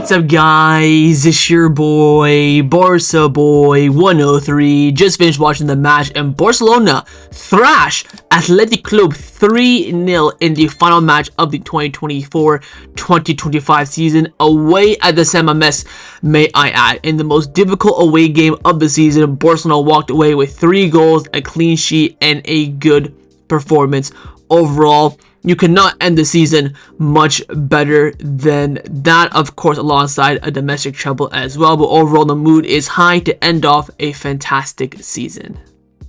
What's up, guys? It's your boy, Barca Boy 103. Just finished watching the match, and Barcelona thrash Athletic Club 3-0 in the final match of the 2024-2025 season away at the San Mames, may I add. In the most difficult away game of the season, Barcelona walked away with 3 goals, a clean sheet, and a good performance overall. You cannot end the season much better than that, of course, alongside a domestic treble as well. But overall, the mood is high to end off a fantastic season.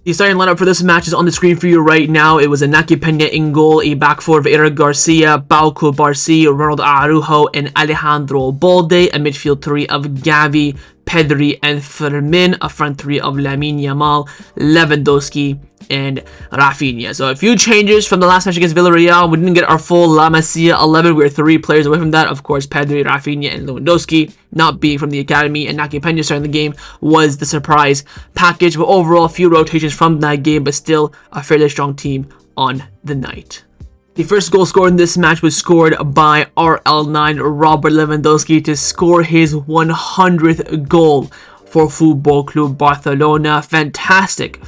The starting lineup for this match is on the screen for you right now. It was Iñaki Peña in goal, a back four of Eric Garcia, Pau Cubarsí, Ronald Araujo, and Alejandro Balde, a midfield three of Gavi, Pedri, and Fermin, a front three of Lamine Yamal, Lewandowski, and Raphinha. So a few changes from the last match against Villarreal. We didn't get our full La Masia 11. We were 3 players away from that. Of course, Pedri, Raphinha, and Lewandowski not being from the academy, and Iñaki Peña starting the game was the surprise package. But overall, a few rotations from that game, but still a fairly strong team on the night. The first goal scored in this match was scored by RL9 Robert Lewandowski to score his 100th goal for Football Club Barcelona. Fantastic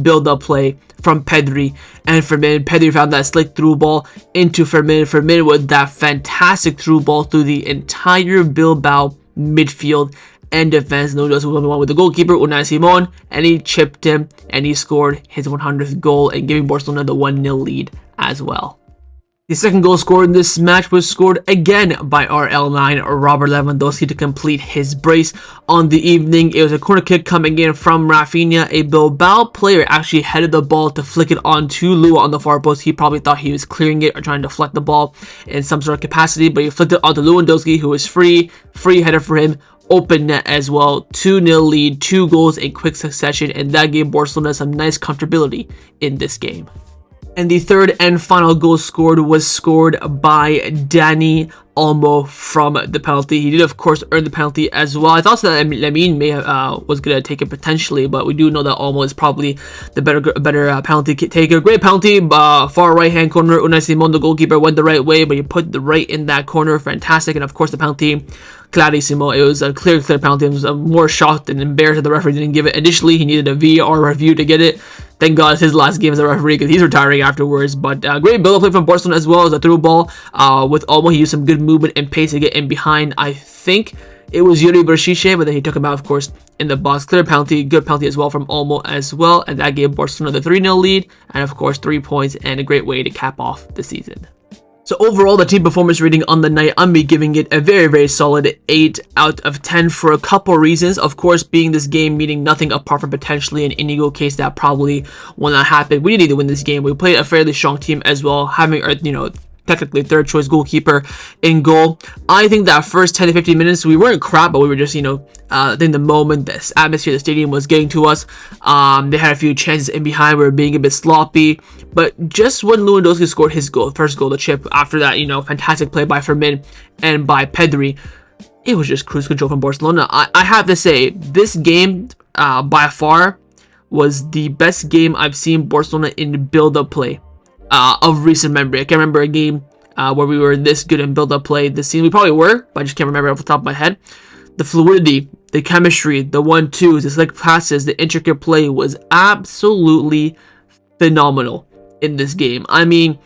build-up play from Pedri and Fermin. Pedri found that slick through ball into Fermin. Fermin with that fantastic through ball through the entire Bilbao midfield and defense. Lewandowski was one with the goalkeeper, Unai Simon, and he chipped him and he scored his 100th goal and giving Barcelona the 1-0 lead as well. The second goal scored in this match was scored again by RL9 Robert Lewandowski to complete his brace on the evening. It was a corner kick coming in from Raphinha. A Bilbao player actually headed the ball to flick it onto Lua on the far post. He probably thought he was clearing it or trying to deflect the ball in some sort of capacity, but he flicked it onto Lewandowski, who was free header for him. Open net as well. 2-0 lead, 2 goals in quick succession, and that gave Barcelona some nice comfortability in this game. And the third and final goal scored was scored by Dani Olmo from the penalty. He did, of course, earn the penalty as well. I thought that Lamine was going to take it potentially, but we do know that Olmo is probably the better penalty taker. Great penalty, far right-hand corner. Unai Simon, the goalkeeper, went the right way, but he put the right in that corner. Fantastic. And, of course, the penalty, clarissimo. It was a clear penalty. I was more shocked and embarrassed that the referee didn't give it initially. He needed a VAR review to get it. Thank God it's his last game as a referee because he's retiring afterwards. But great build-up play from Barcelona as well as a through ball. With Olmo, he used some good movement and pace to get in behind. I think it was Yuri Berchiche, but then he took him out, of course, in the box. Clear penalty, good penalty as well from Olmo as well. And that gave Barcelona the 3-0 lead. And, of course, 3 points and a great way to cap off the season. So overall, the team performance rating on the night, I'm giving it a very solid 8 out of 10 for a couple reasons. Of course, being this game meaning nothing apart from potentially an Inigo case that probably will not happen. We need to win this game. We played a fairly strong team as well, having our, technically third choice goalkeeper in goal. I think that first 10 to 15 minutes, we weren't crap, but we were just, I think the moment, this atmosphere, the stadium was getting to us. They had a few chances in behind. We were being a bit sloppy. But just when Lewandowski scored his goal, first goal, the chip, after that, fantastic play by Fermin and by Pedri, it was just cruise control from Barcelona. I have to say, this game, by far, was the best game I've seen Barcelona in build-up play of recent memory. I can't remember a game where we were this good in build-up play this season. We probably were, but I just can't remember off the top of my head. The fluidity, the chemistry, the 1-2s, the slick passes, the intricate play was absolutely phenomenal in this game. I mean,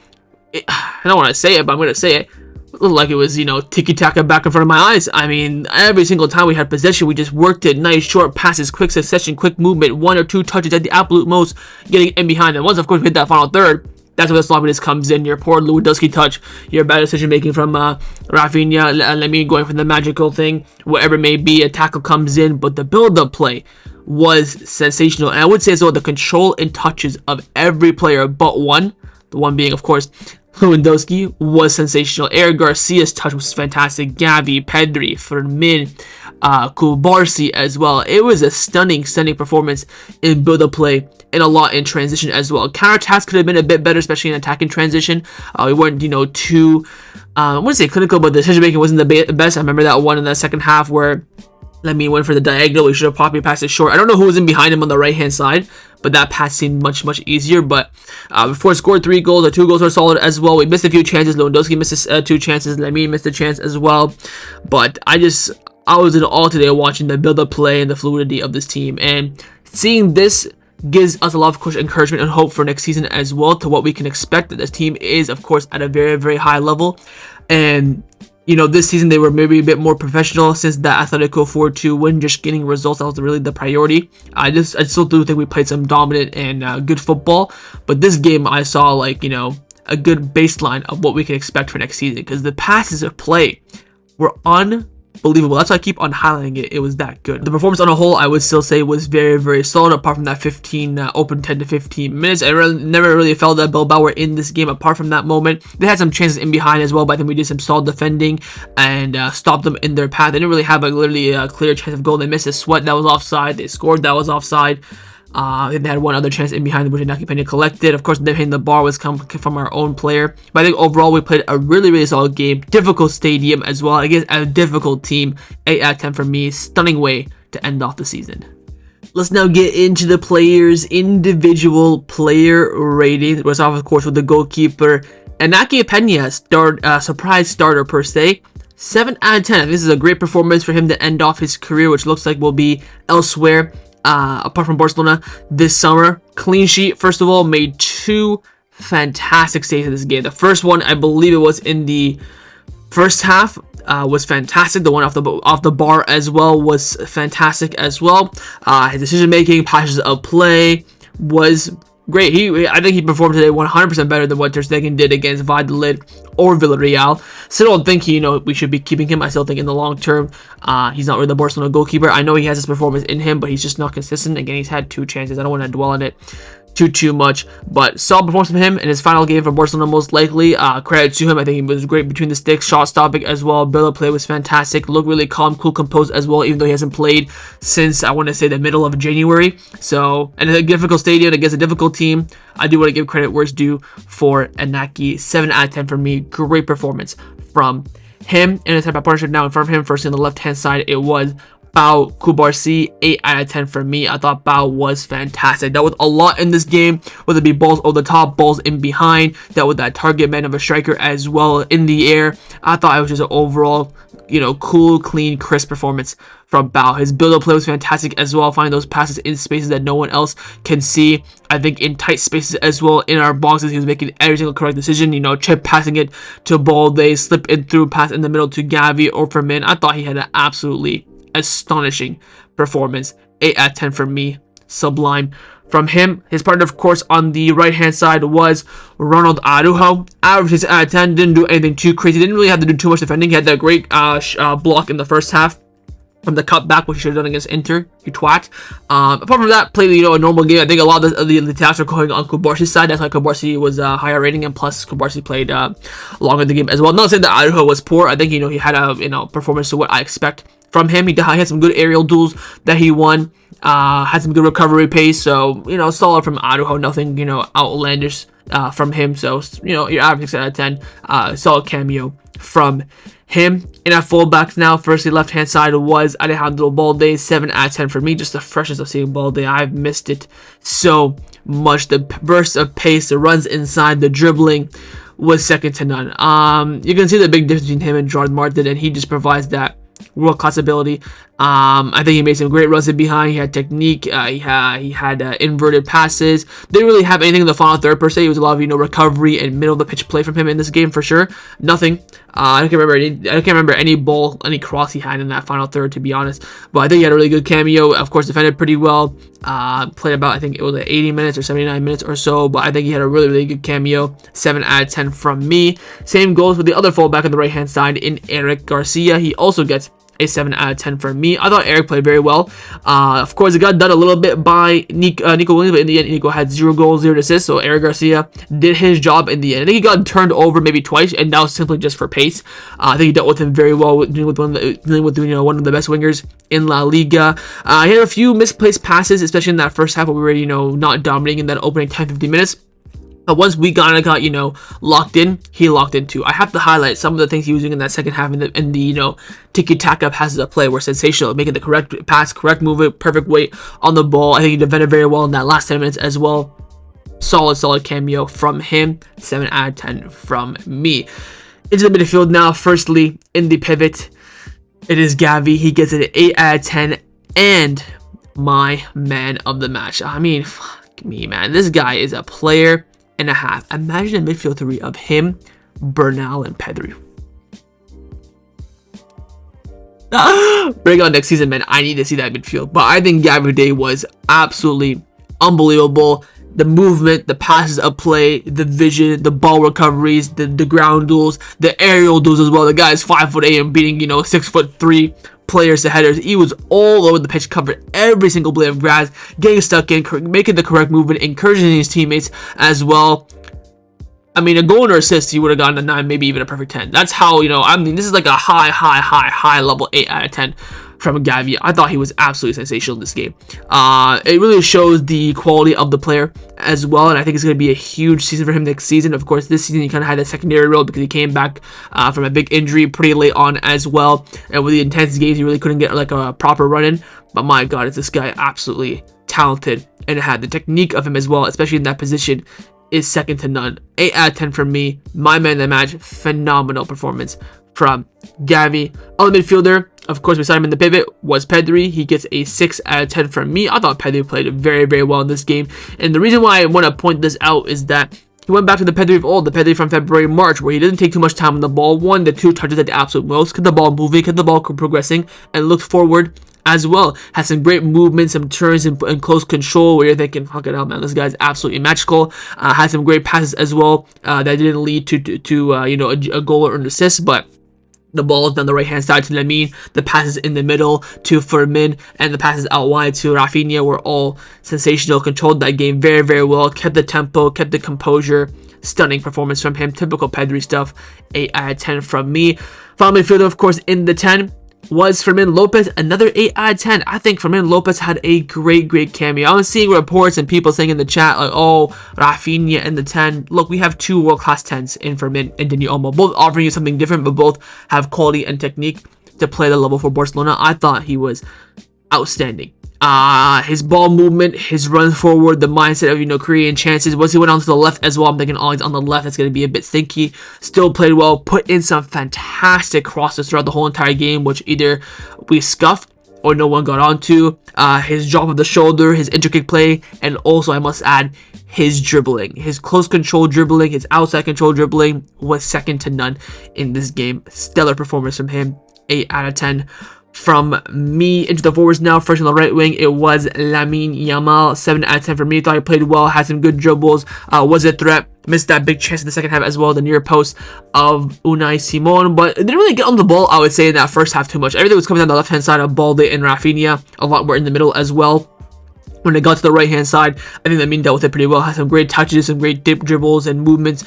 I don't want to say it, but I'm going to say it. It looked like it was, tiki-taka back in front of my eyes. I mean, every single time we had possession, we just worked it. Nice short passes, quick succession, quick movement, 1 or 2 touches at the absolute most, getting in behind. And once, of course, we hit that final third, that's where the sloppiness comes in. Your poor Lewandowski touch, your bad decision making from Raphinha, Lamine going for the magical thing, whatever it may be, a tackle comes in, but the build-up play was sensational. And I would say as well, the control and touches of every player but one, the one being, of course, Lewandowski, was sensational. Eric Garcia's touch was fantastic. Gavi, Pedri, Fermin, Cubarsí as well. It was a stunning performance in build-up play and a lot in transition as well. Counter-attacks could have been a bit better, especially in attacking transition. We weren't, too, I wouldn't say clinical, but the decision-making wasn't the best. I remember that one in the second half where Lamine went for the diagonal. We should have probably passed it short. I don't know who was in behind him on the right-hand side, but that pass seemed much easier. But before scored 3 goals, the 2 goals were solid as well. We missed a few chances. Lewandowski missed 2 chances. Lamine missed a chance as well. But I was in awe today watching the build-up play and the fluidity of this team. And seeing this gives us a lot of encouragement and hope for next season as well, to what we can expect. That this team is, of course, at a very high level. And you know, this season they were maybe a bit more professional since that Atletico 4-2 win, just getting results. That was really the priority. I still do think we played some dominant and good football, but this game I saw, like, you know, a good baseline of what we can expect for next season, because the passes of play were unbelievable. That's why I keep on highlighting it. It was that good. The performance on a whole, I would still say, was very solid, apart from that 15 open 10 to 15 minutes. I never really felt that Bilbao were in this game apart from that moment. They had some chances in behind as well, but I think we did some solid defending and stopped them in their path. They didn't really have literally a clear chance of goal. They missed a sweat that was offside. They scored that was offside. They had one other chance in behind, which Inaki Peña collected. Of course, them hitting the bar was come from our own player. But I think overall we played a really solid game. Difficult stadium as well against a difficult team. 8 out of 10 for me. Stunning way to end off the season. Let's now get into the players' individual player ratings. We'll start off, of course, with the goalkeeper Inaki Peña, surprise starter per se. 7 out of 10. This is a great performance for him to end off his career, which looks like will be elsewhere. Apart from Barcelona this summer. Clean sheet, first of all, made 2 fantastic saves in this game. The first one, I believe it was in the first half, was fantastic. The one off the bar as well was fantastic as well. His decision making, passes of play was great. I think he performed today 100% better than what Ter Stegen did against Valladolid or Villarreal. Still don't think we should be keeping him. I still think in the long term, he's not really the Barcelona goalkeeper. I know he has his performance in him, but he's just not consistent. Again, he's had 2 chances. I don't want to dwell on it too much, but solid performance from him in his final game for Barcelona, most likely. Credit to him. I think he was great between the sticks, shot stopping as well. Build-up play was fantastic. Looked really calm, cool, composed as well, even though he hasn't played since, I want to say, the middle of January. So, and a difficult stadium against a difficult team. I do want to give credit where it's due for Inaki. 7 out of 10 for me. Great performance from him. And a type of partnership now in front of him. First on the left-hand side, it was Pau Cubarsí. 8 out of 10 for me. I thought Pau was fantastic. That was a lot in this game, whether it be balls over the top, balls in behind. That was that target man of a striker as well in the air. I thought it was just an overall, you know, cool, clean, crisp performance from Pau. His build-up play was fantastic as well, finding those passes in spaces that no one else can see. I think in tight spaces as well, in our boxes, he was making every single correct decision. You know, chip passing it to Balde, slip it through, pass in the middle to Gavi or Fermin. I thought he had an absolutely astonishing performance. 8 out of 10 for me. Sublime from him. His partner, of course, on the right hand side was Ronald Araujo. Average 6 out of 10. Didn't do anything too crazy. Didn't really have to do too much defending. He had that great block in the first half from the cutback, which he should have done against Inter. You twat. Apart from that, played, you know, a normal game. I think a lot of the attacks are going on Cubarsi's side. That's why Cubarsi was a higher rating, and plus Cubarsi played longer in the game as well. Not saying that Araujo was poor. I think, you know, he had a, you know, performance to what I expect from him. He had some good aerial duels that he won. Had some good recovery pace. So, you know, solid from Araujo. Nothing, you know, outlandish from him. So, you know, your average 6 out of 10. Solid cameo from him. In our fullbacks now, firstly, left-hand side was Alejandro Balde. 7 out of 10 for me. Just the freshness of seeing Balde. I've missed it so much. The burst of pace, the runs inside, the dribbling was second to none. You can see the big difference between him and Jordan Martin, and he just provides that world-class ability. I think he made some great runs in behind. He had technique. He had inverted passes. Didn't really have anything in the final third per se. It was a lot of, you know, recovery and middle of the pitch play from him in this game for sure. Nothing. I can't remember any ball, any cross he had in that final third, to be honest. But I think he had a really good cameo. Of course, defended pretty well. Played about, I think it was 80 minutes or 79 minutes or so. But I think he had a really good cameo. 7 out of 10 from me. Same goes with the other fullback on the right hand side in Eric Garcia. He also gets a 7 out of 10 for me. I thought Eric played very well. Of course, it got done a little bit by Nico Williams, but in the end, Nico had 0 goals, 0 assists, so Eric Garcia did his job in the end. I think he got turned over maybe twice, and that was simply just for pace. I think he dealt with him very well, dealing with one of the best wingers in La Liga. He had a few misplaced passes, especially in that first half where we were, you know, not dominating in that opening 10-15 minutes. But once we got locked in, he locked in too. I have to highlight some of the things he was doing in that second half in the tiki-taka passes of play were sensational, making the correct pass, correct movement, perfect weight on the ball. I think he defended very well in that last 10 minutes as well. Solid cameo from him. 7 out of 10 from me. Into the midfield now. Firstly, in the pivot, it is Gavi. He gets an 8 out of 10 and my man of the match. I mean, fuck me, man. This guy is a player and a half. Imagine a midfield three of him, Bernal, and Pedri. Bring on next season, man. I need to see that midfield. But I think Gavi today was absolutely unbelievable. The movement, the passes of play, the vision, the ball recoveries, the ground duels, the aerial duels as well. The guy is 5'8" and beating 6'3" players to headers. He was all over the pitch, covered every single blade of grass, getting stuck in, making the correct movement, encouraging his teammates as well. I mean, a goal or assist, he would have gotten a 9, maybe even a perfect 10. That's how, I mean, this is like a high level 8 out of 10 from Gavi. I thought he was absolutely sensational in this game. It really shows the quality of the player as well, and I think it's going to be a huge season for him next season. Of course, this season he kind of had a secondary role because he came back from a big injury pretty late on as well, and with the intense games, he really couldn't get like a proper run in. But my God, is this guy absolutely talented, and had the technique of him as well, especially in that position, is second to none. 8 out of 10 from me. My man of the match. Phenomenal performance from Gavi. On the midfielder, of course, beside him in the pivot was Pedri. He gets a 6 out of 10 from me. I thought Pedri played very well in this game. And the reason why I want to point this out is that he went back to the Pedri of old, the Pedri from February, March, where he didn't take too much time on the ball. 1 to 2 touches at the absolute most. Kept the ball moving, kept the ball progressing, and looked forward as well. Had some great movements, some turns in close control where you're thinking, fuck it out, man, this guy's absolutely magical. Had some great passes as well that didn't lead to a goal or an assist, but the ball down the right hand side to Lamine, the passes in the middle to Fermin, and the passes out wide to Raphinha were all sensational. Controlled that game very well, kept the tempo, kept the composure. Stunning performance from him. Typical Pedri stuff. 8 out of 10 from me. Final midfielder, of course, in the 10 was Fermin Lopez, another 8 out of 10. I think Fermin Lopez had a great cameo. I was seeing reports and people saying in the chat, like, oh, Raphinha in the 10. Look, we have 2 world-class 10s in Fermin and Dani Olmo, both offering you something different, but both have quality and technique to play the level for Barcelona. I thought he was outstanding. His ball movement, his run forward, the mindset of creating chances. Once he went on to the left as well, I'm thinking, oh, he's on the left, it's going to be a bit stinky. Still played well, put in some fantastic crosses throughout the whole entire game, which either we scuffed or no one got onto. His drop of the shoulder, his intricate play, and also I must add his dribbling, his close control dribbling, his outside control dribbling was second to none in this game. Stellar performance from him. 8 out of 10 from me. Into the forwards now. First on the right wing, it was Lamine Yamal. 7 out of 10 for me. Thought he played well, had some good dribbles, was a threat. Missed that big chance in the second half as well, the near post of Unai Simon, but it didn't really get on the ball, I would say, in that first half too much. Everything was coming down the left hand side of Balde and Raphinha, a lot more in the middle as well. When it got to the right hand side, I think Lamine dealt with it pretty well. Had some great touches, some great dip dribbles and movements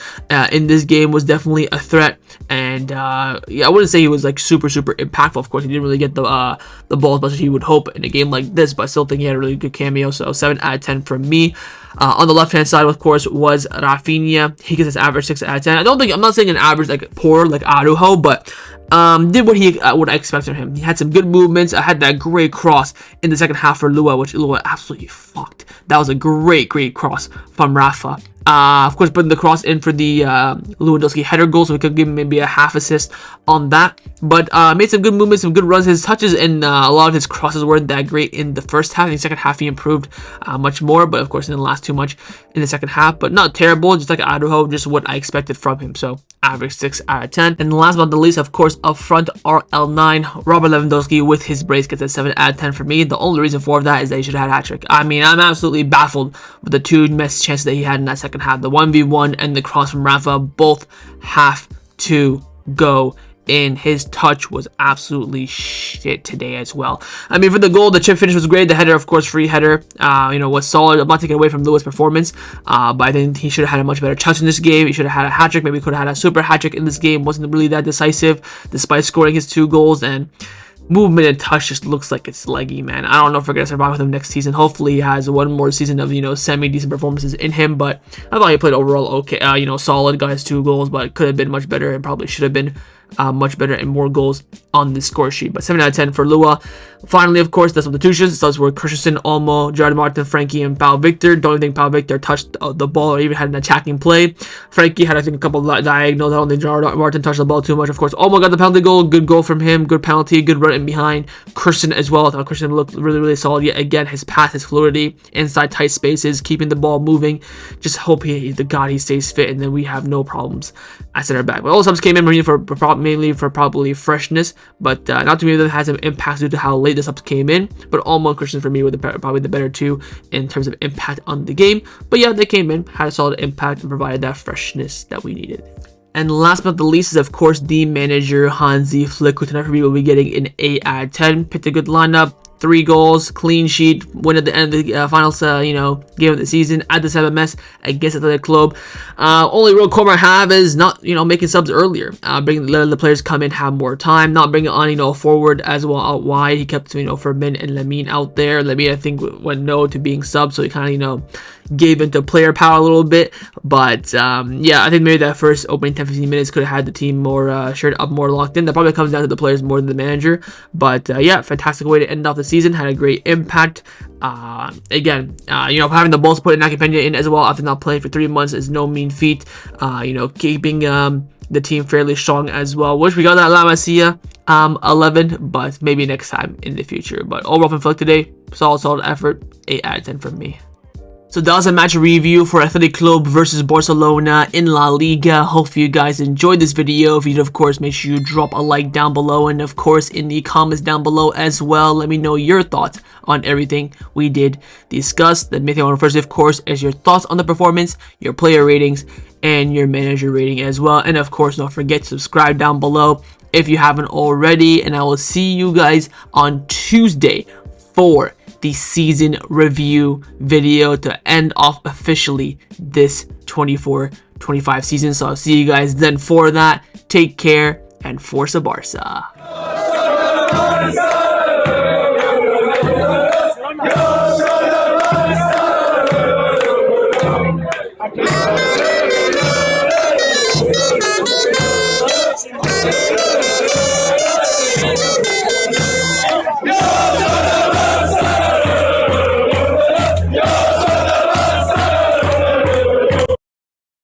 in this game. Was definitely a threat. And yeah, I wouldn't say he was like super impactful. Of course, he didn't really get the ball as much as he would hope in a game like this, but I still think he had a really good cameo. So 7 out of 10 from me. On the left hand side, of course, was Raphinha. He gets his average 6 out of 10. I'm not saying an average like poor like Araujo, but did what I expected from him. He had some good movements. I had that great cross in the second half for Lua, which Lua absolutely fucked. That was a great cross from Rafa. Of course, putting the cross in for the Lewandowski header goal, so we could give him maybe a half assist on that. But made some good movements, some good runs. His touches and a lot of his crosses weren't that great in the first half. In the second half, he improved much more, but of course, didn't last too much in the second half. But not terrible, just like Araujo, just what I expected from him. So average 6 out of 10. And last but not least, of course, up front, RL9, Robert Lewandowski with his brace gets a 7 out of 10 for me. The only reason for that is that he should have had a hat-trick. I mean, I'm absolutely baffled with the 2 missed chances that he had in that second half. The 1v1 and the cross from Rafa both have to go in. His touch was absolutely shit today as well. I mean, for the goal, the chip finish was great. The header, of course, free header, was solid. I'm not taking away from Lewis' performance, but I think he should have had a much better touch in this game. He should have had a hat-trick. Maybe could have had a super hat-trick in this game. Wasn't really that decisive, despite scoring his 2 goals. And movement and touch just looks like it's leggy, man. I don't know if we're gonna survive with him next season. Hopefully he has one more season of, semi-decent performances in him, but I thought he played overall okay, solid. Got his 2 goals, but could have been much better and probably should have been much better and more goals on the score sheet. But 7 out of 10 for Lua. Finally, of course, the substitutions. Those were Christensen, Olmo, Gerard Martin, Frankie, and Pau Victor. Don't think Pau Victor touched the ball or even had an attacking play. Frankie had, I think, a couple of diagonals. I don't think Gerard Martin touched the ball too much. Of course, Olmo got the penalty goal. Good goal from him. Good penalty. Good run in behind. Christensen as well. I thought Christensen looked really, really solid. Yet again, his pass, his fluidity, inside tight spaces, keeping the ball moving. Just hope he stays fit, and then we have no problems at center back. But all subs came in mainly for probably freshness, but not too many of them had some impact due to how late the subs came in. But Olmo and Christian for me were probably the better 2 in terms of impact on the game. But yeah, they came in, had a solid impact, and provided that freshness that we needed. And last but not the least is, of course, the manager, Hansi Flick, who tonight for me will be getting an 8 out of 10. Picked a good lineup. 3 goals, clean sheet, win at the end of the final, game of the season at the San Mames against the club. Only real core I have is not, making subs earlier. Letting the players come in, have more time, not bringing on, forward as well out wide. He kept, Fermin and Lamine out there. Lamine, I think, went no to being sub, so he kind of, gave into player power a little bit. But, yeah, I think maybe that first opening 10-15 minutes could have had the team more shared up, more locked in. That probably comes down to the players more than the manager. But, yeah, fantastic way to end off the season. Had a great impact. Again, having the balls put in Nakapena in as well after not playing for 3 months is no mean feat. Keeping the team fairly strong as well. Wish we got that La Masia 11, but maybe next time in the future. But overall from Flick today, solid effort. 8 out of 10 from me. So that was a match review for Athletic Club versus Barcelona in La Liga. Hope you guys enjoyed this video. If you did, of course, make sure you drop a like down below. And of course, in the comments down below as well, let me know your thoughts on everything we did discuss. The main thing I want to first, of course, is your thoughts on the performance, your player ratings, and your manager rating as well. And of course, don't forget to subscribe down below if you haven't already. And I will see you guys on Tuesday for the season review video to end off officially this 24-25 season. So I'll see you guys then for that. Take care and Forza Barca.